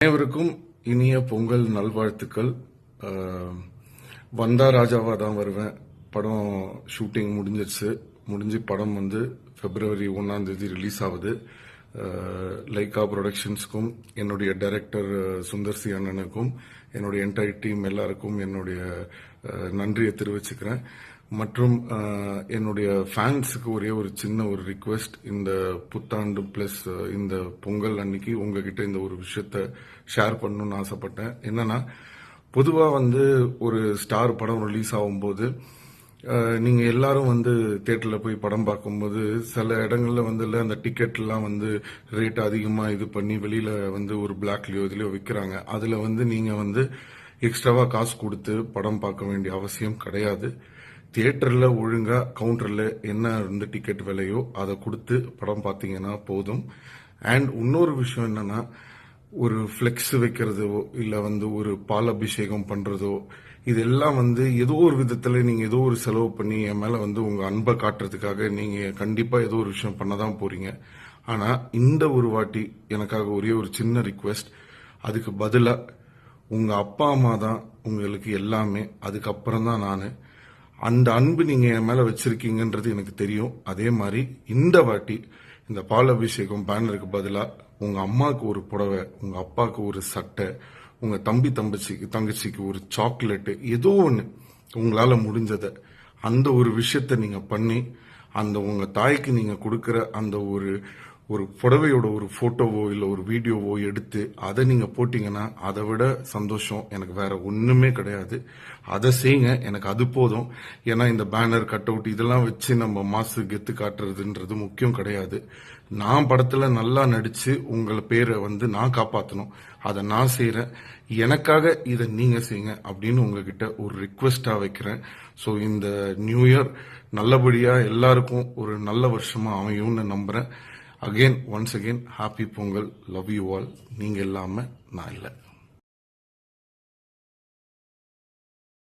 அனைவருக்கும் இனிய பொங்கல் நல்வாழ்த்துக்கள். வந்தா ராஜாவா தான் வருவேன். படம் ஷூட்டிங் முடிஞ்சு படம் February 1 ரிலீஸ் ஆகுது. லைகா ப்ரொடக்ஷன்ஸ்க்கும் என்னுடைய டைரக்டர் சுந்தர் சி அண்ணனுக்கும் என்னுடைய என்டையர் டீம் எல்லாருக்கும் என்னுடைய நன்றியை தெரிவிச்சுக்கிறேன். மற்றும் என்னுடைய ஃபேன்ஸுக்கு ஒரே ஒரு சின்ன ஒரு ரிக்வெஸ்ட், இந்த புத்தாண்டு பிளஸ் இந்த பொங்கல் அன்னைக்கு உங்ககிட்ட இந்த ஒரு விஷயத்த ஷேர் பண்ணணும்னு ஆசைப்பட்டேன். என்னன்னா, பொதுவா ஒரு ஸ்டார் படம் ரிலீஸ் ஆகும்போது நீங்க எல்லாரும் தியேட்டர்ல போய் படம் பார்க்கும்போது சில இடங்கள்ல அந்த டிக்கெட்லாம் ரேட் அதிகமா இது பண்ணி வெளியில ஒரு பிளாக்லயோ இதுலயோ விற்கிறாங்க. அதுல நீங்க எக்ஸ்ட்ராவா காசு கொடுத்து படம் பார்க்க வேண்டிய அவசியம் கிடையாது. தியேட்டர்ல ஒழுங்கா கவுண்டர்ல என்ன டிக்கெட் விலையோ அதை கொடுத்து படம் பார்த்தீங்கன்னா போதும். அண்ட் இன்னொரு விஷயம் என்னன்னா, ஒரு ஃபிளெக்ஸ் வைக்கிறதோ இல்ல ஒரு பால் அபிஷேகம் பண்றதோ இதெல்லாம் ஏதோ ஒரு விதத்துல நீங்க ஏதோ ஒரு செலவு பண்ணி என் மேல உங்க அன்பை காட்டுறதுக்காக நீங்க கண்டிப்பா ஏதோ ஒரு விஷயம் பண்ணதான் போறீங்க. ஆனா இந்த ஒரு வாட்டி எனக்காக ஒரே ஒரு சின்ன ரிக்வெஸ்ட், அதுக்கு பதிலா உங்க அப்பா அம்மா தான் உங்களுக்கு எல்லாமே, அதுக்கப்புறம் தான் நானு. அந்த அன்பு நீங்க என் மேல வச்சிருக்கீங்கன்றது எனக்கு தெரியும். அதே மாதிரி இந்த வாட்டி இந்த பால் அபிஷேகம் பேனருக்கு பதிலா உங்க அம்மாவுக்கு ஒரு புடவை, உங்க அப்பாவுக்கு ஒரு சட்டை, உங்க தங்கச்சிக்கு ஒரு சாக்லேட், ஏதோ ஒண்ணு உங்களால முடிஞ்சத அந்த ஒரு விஷயத்த நீங்க பண்ணி அந்த உங்க தாய்க்கு நீங்க கொடுக்கிற அந்த ஒரு புடவையோட ஒரு போட்டோவோ இல்ல ஒரு வீடியோவோ எடுத்து அதை நீங்க போட்டீங்கன்னா அதை விட சந்தோஷம் எனக்கு வேற ஒண்ணுமே கிடையாது. அதை செய்யுங்க, எனக்கு அது போதும். ஏன்னா இந்த பேனர் கட் அவுட் இதெல்லாம் வச்சு நம்ம மாசு கெத்து காட்டுறதுன்றது முக்கியம் கிடையாது. நான் படத்துல நல்லா நடிச்சு உங்களை பேரை நான் காப்பாத்தணும், அதை நான் செய்யறேன். எனக்காக இதை நீங்க செய்யுங்க அப்படின்னு உங்ககிட்ட ஒரு ரிக்வெஸ்டா வைக்கிறேன். ஸோ இந்த நியூ இயர் நல்லபடியா எல்லாருக்கும் ஒரு நல்ல வருஷமா அமையும்னு நம்புறேன். Again, once again, happy Pongal. Love you all. நீங்க இல்லாம நான் இல்லை.